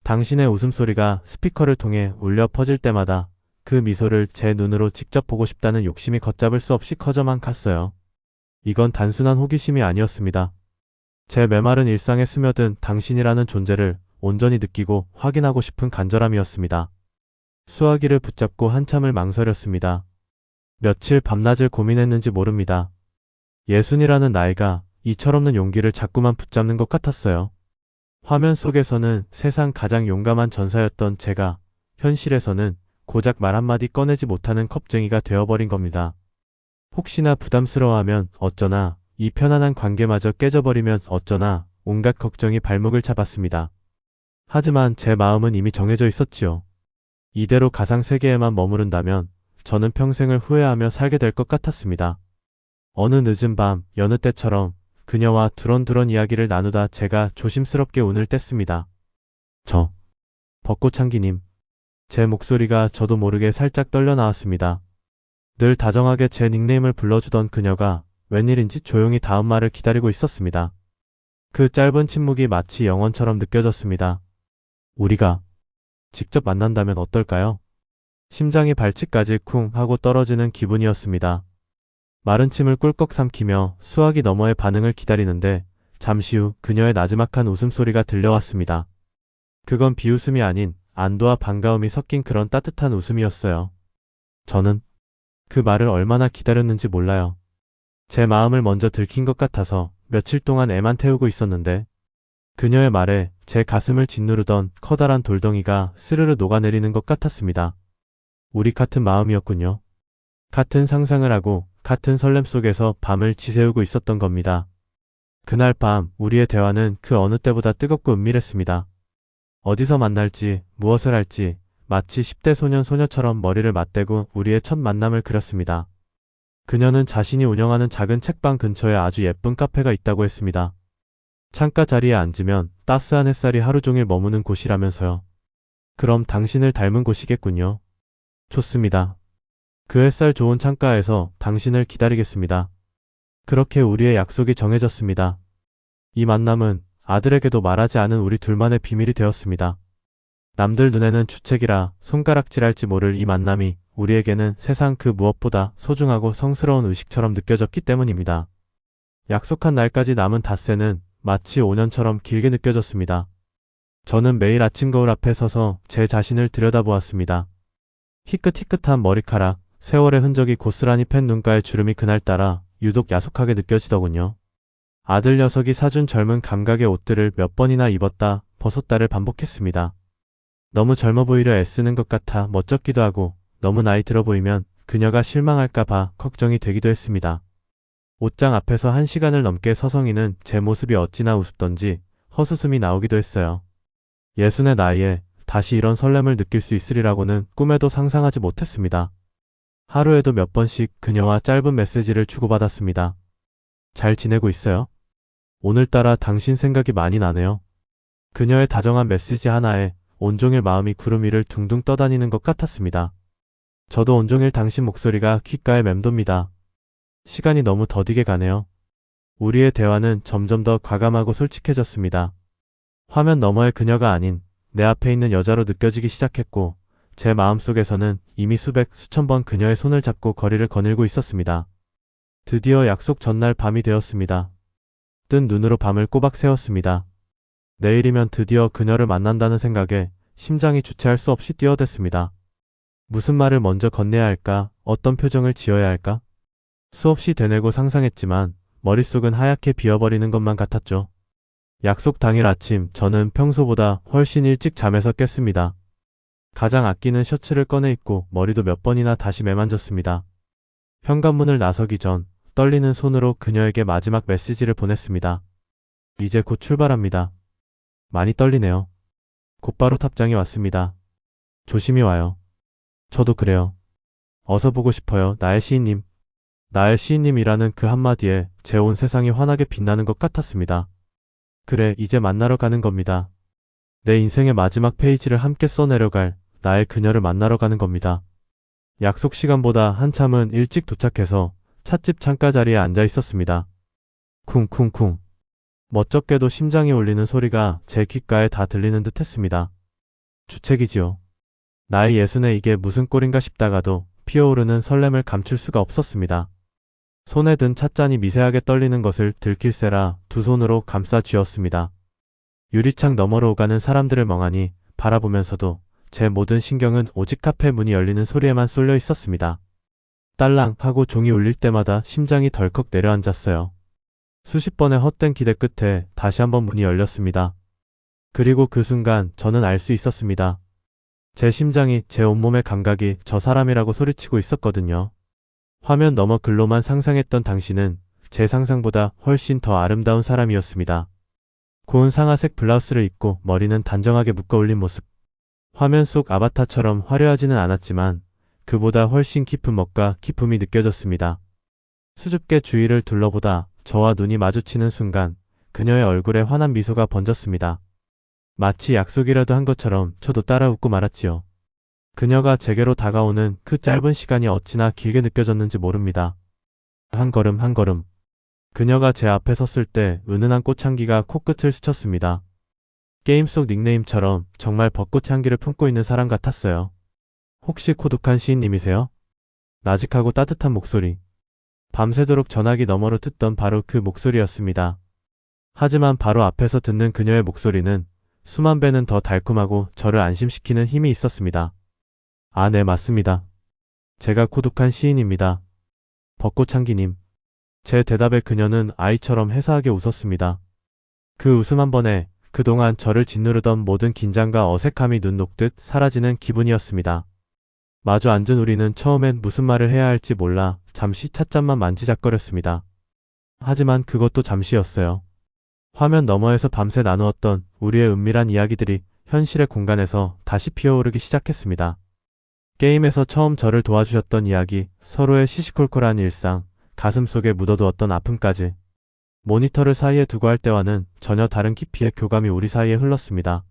당신의 웃음소리가 스피커를 통해 울려 퍼질 때마다 그 미소를 제 눈으로 직접 보고 싶다는 욕심이 걷잡을 수 없이 커져만 갔어요. 이건 단순한 호기심이 아니었습니다. 제 메마른 일상에 스며든 당신이라는 존재를 온전히 느끼고 확인하고 싶은 간절함이었습니다. 수화기를 붙잡고 한참을 망설였습니다. 며칠 밤낮을 고민했는지 모릅니다. 60이라는 나이가 이 철없는 용기를 자꾸만 붙잡는 것 같았어요. 화면 속에서는 세상 가장 용감한 전사였던 제가 현실에서는 고작 말 한마디 꺼내지 못하는 겁쟁이가 되어버린 겁니다. 혹시나 부담스러워하면 어쩌나, 이 편안한 관계마저 깨져버리면 어쩌나, 온갖 걱정이 발목을 잡았습니다. 하지만 제 마음은 이미 정해져 있었지요. 이대로 가상세계에만 머무른다면 저는 평생을 후회하며 살게 될 것 같았습니다. 어느 늦은 밤, 여느 때처럼 그녀와 두런두런 이야기를 나누다 제가 조심스럽게 운을 뗐습니다. 벚꽃향기님. 제 목소리가 저도 모르게 살짝 떨려 나왔습니다. 늘 다정하게 제 닉네임을 불러주던 그녀가 웬일인지 조용히 다음 말을 기다리고 있었습니다. 그 짧은 침묵이 마치 영원처럼 느껴졌습니다. 우리가 직접 만난다면 어떨까요? 심장이 발치까지 쿵 하고 떨어지는 기분이었습니다. 마른 침을 꿀꺽 삼키며 수화기 너머의 반응을 기다리는데 잠시 후 그녀의 나지막한 웃음소리가 들려왔습니다. 그건 비웃음이 아닌 안도와 반가움이 섞인 그런 따뜻한 웃음이었어요. 저는 그 말을 얼마나 기다렸는지 몰라요. 제 마음을 먼저 들킨 것 같아서 며칠 동안 애만 태우고 있었는데 그녀의 말에 제 가슴을 짓누르던 커다란 돌덩이가 스르르 녹아내리는 것 같았습니다. 우리 같은 마음이었군요. 같은 상상을 하고 같은 설렘 속에서 밤을 지새우고 있었던 겁니다. 그날 밤 우리의 대화는 그 어느 때보다 뜨겁고 은밀했습니다. 어디서 만날지, 무엇을 할지 마치 10대 소년 소녀처럼 머리를 맞대고 우리의 첫 만남을 그렸습니다. 그녀는 자신이 운영하는 작은 책방 근처에 아주 예쁜 카페가 있다고 했습니다. 창가 자리에 앉으면 따스한 햇살이 하루 종일 머무는 곳이라면서요. 그럼 당신을 닮은 곳이겠군요. 좋습니다. 그 햇살 좋은 창가에서 당신을 기다리겠습니다. 그렇게 우리의 약속이 정해졌습니다. 이 만남은 아들에게도 말하지 않은 우리 둘만의 비밀이 되었습니다. 남들 눈에는 주책이라 손가락질할지 모를 이 만남이 우리에게는 세상 그 무엇보다 소중하고 성스러운 의식처럼 느껴졌기 때문입니다. 약속한 날까지 남은 닷새는 마치 5년처럼 길게 느껴졌습니다. 저는 매일 아침 거울 앞에 서서 제 자신을 들여다보았습니다. 희끗희끗한 머리카락, 세월의 흔적이 고스란히 팬 눈가의 주름이 그날따라 유독 야속하게 느껴지더군요. 아들 녀석이 사준 젊은 감각의 옷들을 몇 번이나 입었다 벗었다를 반복했습니다. 너무 젊어 보이려 애쓰는 것 같아 멋쩍기도 하고 너무 나이 들어 보이면 그녀가 실망할까봐 걱정이 되기도 했습니다. 옷장 앞에서 1시간을 넘게 서성이는 제 모습이 어찌나 우습던지 헛웃음이 나오기도 했어요. 예순의 나이에 다시 이런 설렘을 느낄 수 있으리라고는 꿈에도 상상하지 못했습니다. 하루에도 몇 번씩 그녀와 짧은 메시지를 주고받았습니다. 잘 지내고 있어요? 오늘따라 당신 생각이 많이 나네요. 그녀의 다정한 메시지 하나에 온종일 마음이 구름 위를 둥둥 떠다니는 것 같았습니다. 저도 온종일 당신 목소리가 귓가에 맴돕니다. 시간이 너무 더디게 가네요. 우리의 대화는 점점 더 과감하고 솔직해졌습니다. 화면 너머의 그녀가 아닌 내 앞에 있는 여자로 느껴지기 시작했고 제 마음속에서는 이미 수백, 수천 번 그녀의 손을 잡고 거리를 거닐고 있었습니다. 드디어 약속 전날 밤이 되었습니다. 뜬 눈으로 밤을 꼬박 새웠습니다. 내일이면 드디어 그녀를 만난다는 생각에 심장이 주체할 수 없이 뛰어댔습니다. 무슨 말을 먼저 건네야 할까? 어떤 표정을 지어야 할까? 수없이 되뇌고 상상했지만 머릿속은 하얗게 비어버리는 것만 같았죠. 약속 당일 아침 저는 평소보다 훨씬 일찍 잠에서 깼습니다. 가장 아끼는 셔츠를 꺼내 입고 머리도 몇 번이나 다시 매만졌습니다. 현관문을 나서기 전 떨리는 손으로 그녀에게 마지막 메시지를 보냈습니다. 이제 곧 출발합니다. 많이 떨리네요. 곧바로 답장이 왔습니다. 조심히 와요. 저도 그래요. 어서 보고 싶어요. 나의 시인님. 나의 시인님이라는 그 한마디에 제 온 세상이 환하게 빛나는 것 같았습니다. 그래, 이제 만나러 가는 겁니다. 내 인생의 마지막 페이지를 함께 써내려갈 나의 그녀를 만나러 가는 겁니다. 약속 시간보다 한참은 일찍 도착해서 찻집 창가 자리에 앉아 있었습니다. 쿵쿵쿵. 멋쩍게도 심장이 울리는 소리가 제 귓가에 다 들리는 듯 했습니다. 주책이지요. 나이 예순에 이게 무슨 꼴인가 싶다가도 피어오르는 설렘을 감출 수가 없었습니다. 손에 든 찻잔이 미세하게 떨리는 것을 들킬세라 두 손으로 감싸 쥐었습니다. 유리창 너머로 오가는 사람들을 멍하니 바라보면서도 제 모든 신경은 오직 카페 문이 열리는 소리에만 쏠려 있었습니다. 딸랑 하고 종이 울릴 때마다 심장이 덜컥 내려앉았어요. 수십 번의 헛된 기대 끝에 다시 한번 문이 열렸습니다. 그리고 그 순간 저는 알 수 있었습니다. 제 심장이, 제 온몸의 감각이 저 사람이라고 소리치고 있었거든요. 화면 너머 글로만 상상했던 당신은 제 상상보다 훨씬 더 아름다운 사람이었습니다. 고운 상아색 블라우스를 입고 머리는 단정하게 묶어 올린 모습. 화면 속 아바타처럼 화려하지는 않았지만 그보다 훨씬 깊은 멋과 기품이 느껴졌습니다. 수줍게 주위를 둘러보다 저와 눈이 마주치는 순간 그녀의 얼굴에 환한 미소가 번졌습니다. 마치 약속이라도 한 것처럼 저도 따라 웃고 말았지요. 그녀가 제게로 다가오는 그 짧은 시간이 어찌나 길게 느껴졌는지 모릅니다. 한 걸음 한 걸음. 그녀가 제 앞에 섰을 때 은은한 꽃향기가 코끝을 스쳤습니다. 게임 속 닉네임처럼 정말 벚꽃 향기를 품고 있는 사람 같았어요. 혹시 고독한 시인님이세요? 나직하고 따뜻한 목소리. 밤새도록 전화기 너머로 듣던 바로 그 목소리였습니다. 하지만 바로 앞에서 듣는 그녀의 목소리는 수만 배는 더 달콤하고 저를 안심시키는 힘이 있었습니다. 아, 네, 맞습니다. 제가 고독한 시인입니다. 벚꽃향기님. 제 대답에 그녀는 아이처럼 해사하게 웃었습니다. 그 웃음 한 번에 그동안 저를 짓누르던 모든 긴장과 어색함이 눈 녹듯 사라지는 기분이었습니다. 마주 앉은 우리는 처음엔 무슨 말을 해야 할지 몰라 잠시 찻잔만 만지작거렸습니다. 하지만 그것도 잠시였어요. 화면 너머에서 밤새 나누었던 우리의 은밀한 이야기들이 현실의 공간에서 다시 피어오르기 시작했습니다. 게임에서 처음 저를 도와주셨던 이야기, 서로의 시시콜콜한 일상, 가슴속에 묻어두었던 아픔까지. 모니터를 사이에 두고 할 때와는 전혀 다른 깊이의 교감이 우리 사이에 흘렀습니다.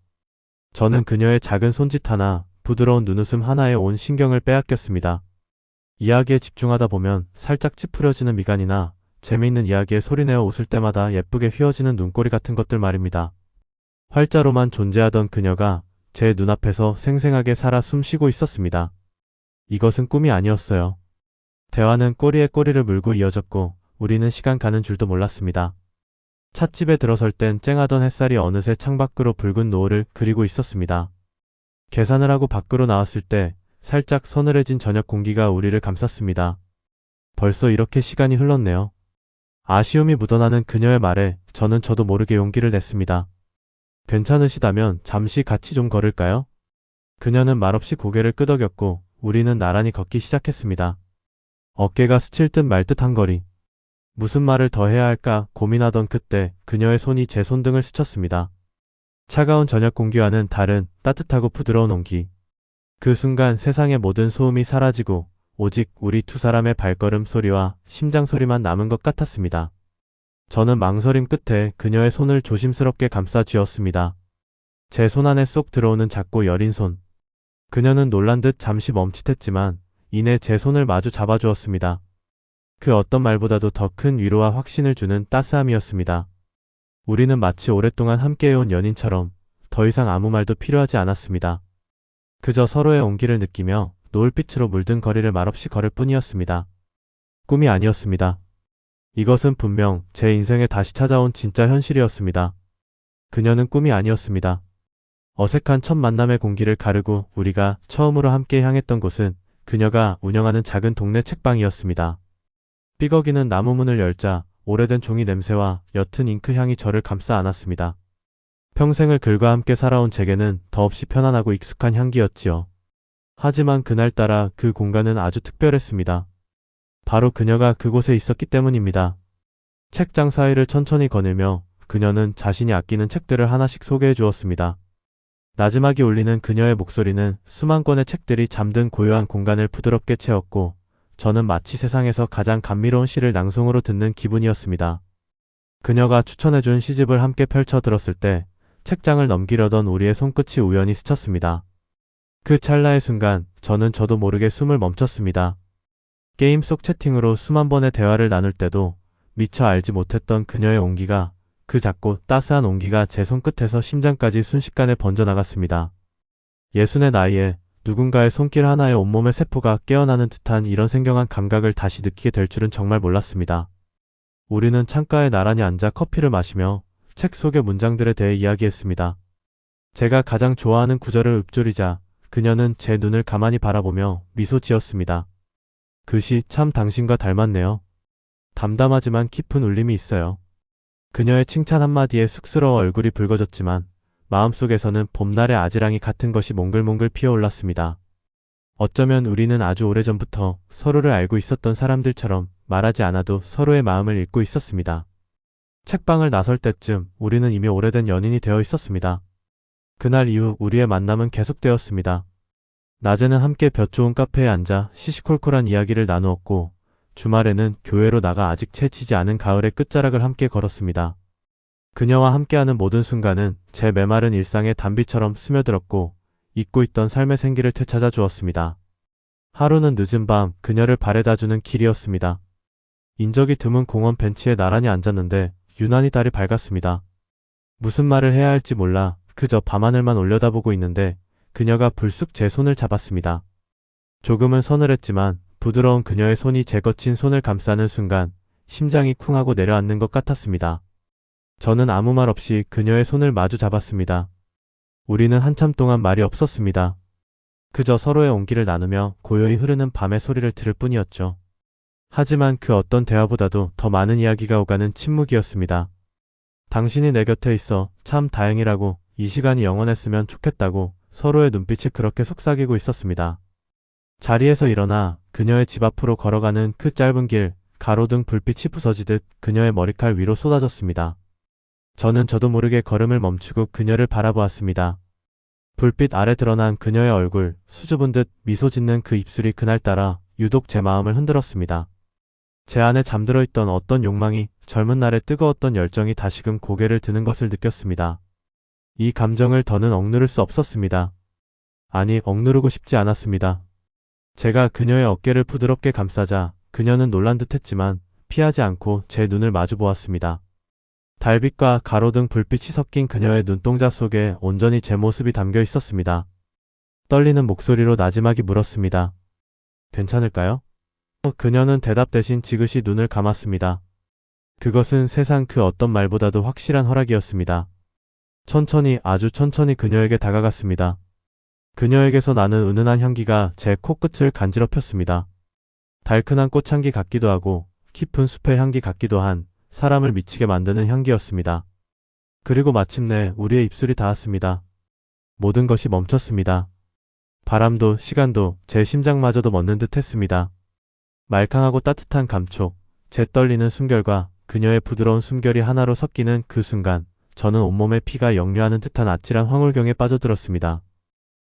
저는 그녀의 작은 손짓 하나, 부드러운 눈웃음 하나에 온 신경을 빼앗겼습니다. 이야기에 집중하다 보면 살짝 찌푸려지는 미간이나 재미있는 이야기에 소리내어 웃을 때마다 예쁘게 휘어지는 눈꼬리 같은 것들 말입니다. 활자로만 존재하던 그녀가 제 눈앞에서 생생하게 살아 숨쉬고 있었습니다. 이것은 꿈이 아니었어요. 대화는 꼬리에 꼬리를 물고 이어졌고 우리는 시간 가는 줄도 몰랐습니다. 찻집에 들어설 땐 쨍하던 햇살이 어느새 창밖으로 붉은 노을을 그리고 있었습니다. 계산을 하고 밖으로 나왔을 때 살짝 서늘해진 저녁 공기가 우리를 감쌌습니다. 벌써 이렇게 시간이 흘렀네요. 아쉬움이 묻어나는 그녀의 말에 저도 모르게 용기를 냈습니다. 괜찮으시다면 잠시 같이 좀 걸을까요? 그녀는 말없이 고개를 끄덕였고 우리는 나란히 걷기 시작했습니다. 어깨가 스칠 듯 말 듯한 거리. 무슨 말을 더 해야 할까 고민하던 그때 그녀의 손이 제 손등을 스쳤습니다. 차가운 저녁 공기와는 다른 따뜻하고 부드러운 온기. 그 순간 세상의 모든 소음이 사라지고 오직 우리 두 사람의 발걸음 소리와 심장 소리만 남은 것 같았습니다. 저는 망설임 끝에 그녀의 손을 조심스럽게 감싸 쥐었습니다. 제 손 안에 쏙 들어오는 작고 여린 손. 그녀는 놀란 듯 잠시 멈칫했지만 이내 제 손을 마주 잡아주었습니다. 그 어떤 말보다도 더 큰 위로와 확신을 주는 따스함이었습니다. 우리는 마치 오랫동안 함께해온 연인처럼 더 이상 아무 말도 필요하지 않았습니다. 그저 서로의 온기를 느끼며 노을빛으로 물든 거리를 말없이 걸을 뿐이었습니다. 꿈이 아니었습니다. 이것은 분명 제 인생에 다시 찾아온 진짜 현실이었습니다. 그녀는 꿈이 아니었습니다. 어색한 첫 만남의 공기를 가르고 우리가 처음으로 함께 향했던 곳은 그녀가 운영하는 작은 동네 책방이었습니다. 삐걱이는 나무 문을 열자 오래된 종이 냄새와 옅은 잉크 향이 저를 감싸 안았습니다. 평생을 글과 함께 살아온 제게는 더없이 편안하고 익숙한 향기였지요. 하지만 그날따라 그 공간은 아주 특별했습니다. 바로 그녀가 그곳에 있었기 때문입니다. 책장 사이를 천천히 거닐며 그녀는 자신이 아끼는 책들을 하나씩 소개해 주었습니다. 나지막이 울리는 그녀의 목소리는 수만 권의 책들이 잠든 고요한 공간을 부드럽게 채웠고 저는 마치 세상에서 가장 감미로운 시를 낭송으로 듣는 기분이었습니다. 그녀가 추천해준 시집을 함께 펼쳐 들었을 때 책장을 넘기려던 우리의 손끝이 우연히 스쳤습니다. 그 찰나의 순간 저도 모르게 숨을 멈췄습니다. 게임 속 채팅으로 수만 번의 대화를 나눌 때도 미처 알지 못했던 그녀의 온기가, 그 작고 따스한 온기가 제 손끝에서 심장까지 순식간에 번져나갔습니다. 60의 나이에 누군가의 손길 하나에 온몸의 세포가 깨어나는 듯한 이런 생경한 감각을 다시 느끼게 될 줄은 정말 몰랐습니다. 우리는 창가에 나란히 앉아 커피를 마시며 책 속의 문장들에 대해 이야기했습니다. 제가 가장 좋아하는 구절을 읊조리자 그녀는 제 눈을 가만히 바라보며 미소 지었습니다. 그 시 참 당신과 닮았네요. 담담하지만 깊은 울림이 있어요. 그녀의 칭찬 한마디에 쑥스러워 얼굴이 붉어졌지만 마음속에서는 봄날의 아지랑이 같은 것이 몽글몽글 피어올랐습니다. 어쩌면 우리는 아주 오래전부터 서로를 알고 있었던 사람들처럼 말하지 않아도 서로의 마음을 읽고 있었습니다. 책방을 나설 때쯤 우리는 이미 오래된 연인이 되어 있었습니다. 그날 이후 우리의 만남은 계속되었습니다. 낮에는 함께 볕 좋은 카페에 앉아 시시콜콜한 이야기를 나누었고 주말에는 교회로 나가 아직 채치지 않은 가을의 끝자락을 함께 걸었습니다. 그녀와 함께하는 모든 순간은 제 메마른 일상의 단비처럼 스며들었고 잊고 있던 삶의 생기를 되찾아 주었습니다. 하루는 늦은 밤 그녀를 바래다주는 길이었습니다. 인적이 드문 공원 벤치에 나란히 앉았는데 유난히 달이 밝았습니다. 무슨 말을 해야 할지 몰라 그저 밤하늘만 올려다보고 있는데 그녀가 불쑥 제 손을 잡았습니다. 조금은 서늘했지만 부드러운 그녀의 손이 제 거친 손을 감싸는 순간 심장이 쿵하고 내려앉는 것 같았습니다. 저는 아무 말 없이 그녀의 손을 마주 잡았습니다. 우리는 한참 동안 말이 없었습니다. 그저 서로의 온기를 나누며 고요히 흐르는 밤의 소리를 들을 뿐이었죠. 하지만 그 어떤 대화보다도 더 많은 이야기가 오가는 침묵이었습니다. 당신이 내 곁에 있어 참 다행이라고, 이 시간이 영원했으면 좋겠다고 서로의 눈빛이 그렇게 속삭이고 있었습니다. 자리에서 일어나 그녀의 집 앞으로 걸어가는 그 짧은 길, 가로등 불빛이 부서지듯 그녀의 머리칼 위로 쏟아졌습니다. 저도 모르게 걸음을 멈추고 그녀를 바라보았습니다. 불빛 아래 드러난 그녀의 얼굴, 수줍은 듯 미소 짓는 그 입술이 그날따라 유독 제 마음을 흔들었습니다. 제 안에 잠들어 있던 어떤 욕망이, 젊은 날의 뜨거웠던 열정이 다시금 고개를 드는 것을 느꼈습니다. 이 감정을 더는 억누를 수 없었습니다. 아니, 억누르고 싶지 않았습니다. 제가 그녀의 어깨를 부드럽게 감싸자 그녀는 놀란 듯 했지만 피하지 않고 제 눈을 마주 보았습니다. 달빛과 가로등 불빛이 섞인 그녀의 눈동자 속에 온전히 제 모습이 담겨 있었습니다. 떨리는 목소리로 나지막이 물었습니다. 괜찮을까요? 그녀는 대답 대신 지그시 눈을 감았습니다. 그것은 세상 그 어떤 말보다도 확실한 허락이었습니다. 천천히, 아주 천천히 그녀에게 다가갔습니다. 그녀에게서 나는 은은한 향기가 제 코끝을 간지럽혔습니다. 달큰한 꽃향기 같기도 하고 깊은 숲의 향기 같기도 한 사람을 미치게 만드는 향기였습니다. 그리고 마침내 우리의 입술이 닿았습니다. 모든 것이 멈췄습니다. 바람도 시간도 제 심장마저도 멎는 듯 했습니다. 말캉하고 따뜻한 감촉, 제 떨리는 숨결과 그녀의 부드러운 숨결이 하나로 섞이는 그 순간 저는 온몸에 피가 역류하는 듯한 아찔한 황홀경에 빠져들었습니다.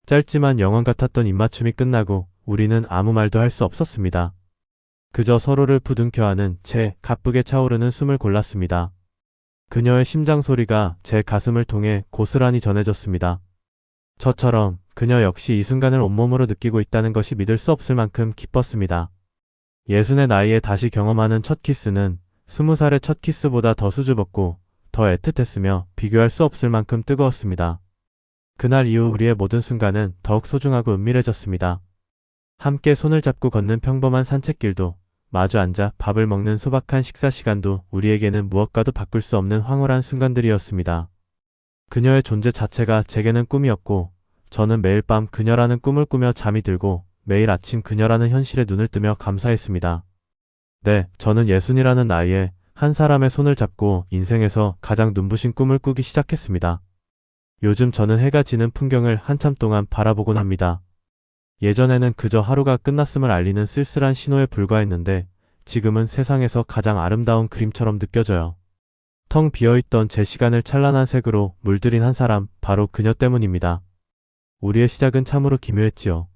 짧지만 영원 같았던 입맞춤이 끝나고 우리는 아무 말도 할 수 없었습니다. 그저 서로를 부둥켜 안은 채 가쁘게 차오르는 숨을 골랐습니다. 그녀의 심장 소리가 제 가슴을 통해 고스란히 전해졌습니다. 저처럼 그녀 역시 이 순간을 온몸으로 느끼고 있다는 것이 믿을 수 없을 만큼 기뻤습니다. 60의 나이에 다시 경험하는 첫 키스는 20살의 첫 키스보다 더 수줍었고 더 애틋했으며 비교할 수 없을 만큼 뜨거웠습니다. 그날 이후 우리의 모든 순간은 더욱 소중하고 은밀해졌습니다. 함께 손을 잡고 걷는 평범한 산책길도, 마주 앉아 밥을 먹는 소박한 식사 시간도 우리에게는 무엇과도 바꿀 수 없는 황홀한 순간들이었습니다. 그녀의 존재 자체가 제게는 꿈이었고 저는 매일 밤 그녀라는 꿈을 꾸며 잠이 들고 매일 아침 그녀라는 현실에 눈을 뜨며 감사했습니다. 네, 저는 60이라는 나이에 한 사람의 손을 잡고 인생에서 가장 눈부신 꿈을 꾸기 시작했습니다. 요즘 저는 해가 지는 풍경을 한참 동안 바라보곤 합니다. 예전에는 그저 하루가 끝났음을 알리는 쓸쓸한 신호에 불과했는데 지금은 세상에서 가장 아름다운 그림처럼 느껴져요. 텅 비어있던 제 시간을 찬란한 색으로 물들인 한 사람, 바로 그녀 때문입니다. 우리의 시작은 참으로 기묘했지요.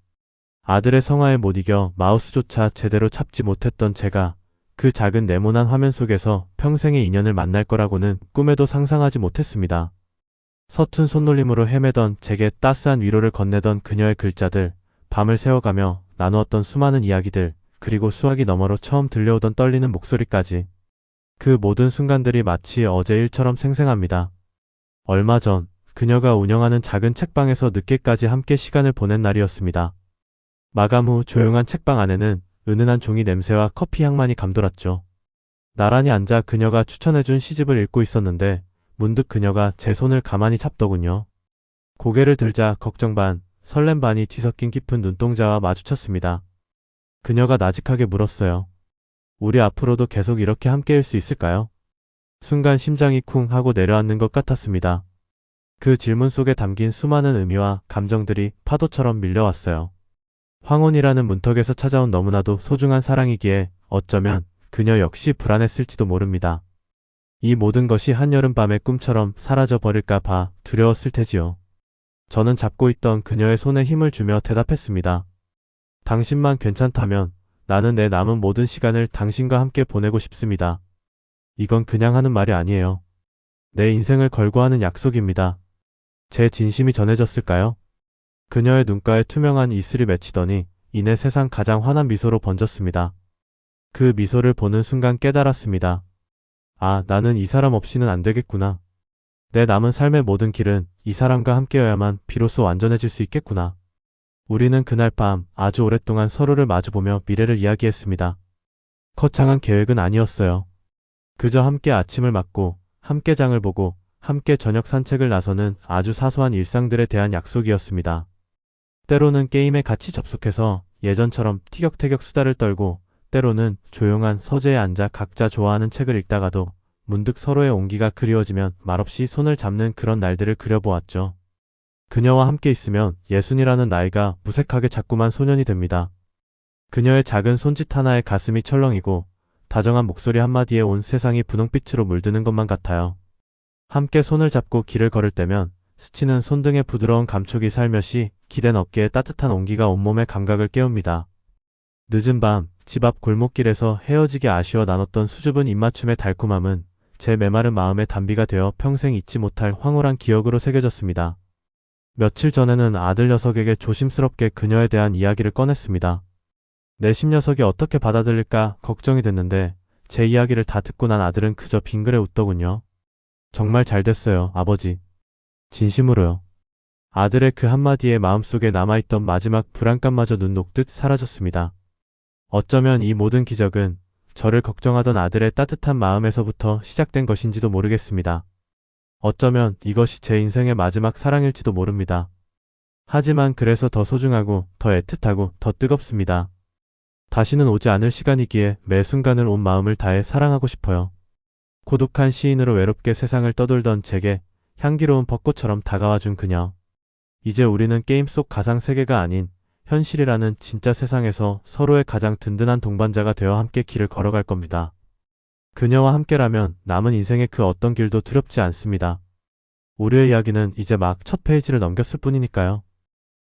아들의 성화에 못 이겨 마우스조차 제대로 잡지 못했던 제가 그 작은 네모난 화면 속에서 평생의 인연을 만날 거라고는 꿈에도 상상하지 못했습니다. 서툰 손놀림으로 헤매던 제게 따스한 위로를 건네던 그녀의 글자들, 밤을 새워가며 나누었던 수많은 이야기들, 그리고 수화기 너머로 처음 들려오던 떨리는 목소리까지. 그 모든 순간들이 마치 어제 일처럼 생생합니다. 얼마 전 그녀가 운영하는 작은 책방에서 늦게까지 함께 시간을 보낸 날이었습니다. 마감 후 조용한 책방 안에는 은은한 종이 냄새와 커피 향만이 감돌았죠. 나란히 앉아 그녀가 추천해준 시집을 읽고 있었는데 문득 그녀가 제 손을 가만히 잡더군요. 고개를 들자 걱정 반, 설렘 반이 뒤섞인 깊은 눈동자와 마주쳤습니다. 그녀가 나직하게 물었어요. 우리 앞으로도 계속 이렇게 함께일 수 있을까요? 순간 심장이 쿵 하고 내려앉는 것 같았습니다. 그 질문 속에 담긴 수많은 의미와 감정들이 파도처럼 밀려왔어요. 황혼이라는 문턱에서 찾아온 너무나도 소중한 사랑이기에 어쩌면 그녀 역시 불안했을지도 모릅니다. 이 모든 것이 한여름밤의 꿈처럼 사라져 버릴까 봐 두려웠을 테지요. 저는 잡고 있던 그녀의 손에 힘을 주며 대답했습니다. 당신만 괜찮다면 나는 내 남은 모든 시간을 당신과 함께 보내고 싶습니다. 이건 그냥 하는 말이 아니에요. 내 인생을 걸고 하는 약속입니다. 제 진심이 전해졌을까요? 그녀의 눈가에 투명한 이슬이 맺히더니 이내 세상 가장 환한 미소로 번졌습니다. 그 미소를 보는 순간 깨달았습니다. 아, 나는 이 사람 없이는 안 되겠구나. 내 남은 삶의 모든 길은 이 사람과 함께여야만 비로소 완전해질 수 있겠구나. 우리는 그날 밤 아주 오랫동안 서로를 마주보며 미래를 이야기했습니다. 거창한 계획은 아니었어요. 그저 함께 아침을 맞고 함께 장을 보고 함께 저녁 산책을 나서는 아주 사소한 일상들에 대한 약속이었습니다. 때로는 게임에 같이 접속해서 예전처럼 티격태격 수다를 떨고 때로는 조용한 서재에 앉아 각자 좋아하는 책을 읽다가도 문득 서로의 온기가 그리워지면 말없이 손을 잡는 그런 날들을 그려보았죠. 그녀와 함께 있으면 60이라는 나이가 무색하게 자꾸만 소년이 됩니다. 그녀의 작은 손짓 하나에 가슴이 철렁이고 다정한 목소리 한마디에 온 세상이 분홍빛으로 물드는 것만 같아요. 함께 손을 잡고 길을 걸을 때면 스치는 손등의 부드러운 감촉이 살며시 기댄 어깨에 따뜻한 온기가 온몸의 감각을 깨웁니다. 늦은 밤 집 앞 골목길에서 헤어지기 아쉬워 나눴던 수줍은 입맞춤의 달콤함은 제 메마른 마음의 단비가 되어 평생 잊지 못할 황홀한 기억으로 새겨졌습니다. 며칠 전에는 아들 녀석에게 조심스럽게 그녀에 대한 이야기를 꺼냈습니다. 내 심 녀석이 어떻게 받아들일까 걱정이 됐는데 제 이야기를 다 듣고 난 아들은 그저 빙그레 웃더군요. 정말 잘 됐어요, 아버지. 진심으로요. 아들의 그 한마디에 마음속에 남아있던 마지막 불안감마저 눈 녹듯 사라졌습니다. 어쩌면 이 모든 기적은 저를 걱정하던 아들의 따뜻한 마음에서부터 시작된 것인지도 모르겠습니다. 어쩌면 이것이 제 인생의 마지막 사랑일지도 모릅니다. 하지만 그래서 더 소중하고 더 애틋하고 더 뜨겁습니다. 다시는 오지 않을 시간이기에 매 순간을 온 마음을 다해 사랑하고 싶어요. 고독한 시인으로 외롭게 세상을 떠돌던 제게 향기로운 벚꽃처럼 다가와준 그녀. 이제 우리는 게임 속 가상 세계가 아닌 현실이라는 진짜 세상에서 서로의 가장 든든한 동반자가 되어 함께 길을 걸어갈 겁니다. 그녀와 함께라면 남은 인생의 그 어떤 길도 두렵지 않습니다. 우리의 이야기는 이제 막 첫 페이지를 넘겼을 뿐이니까요.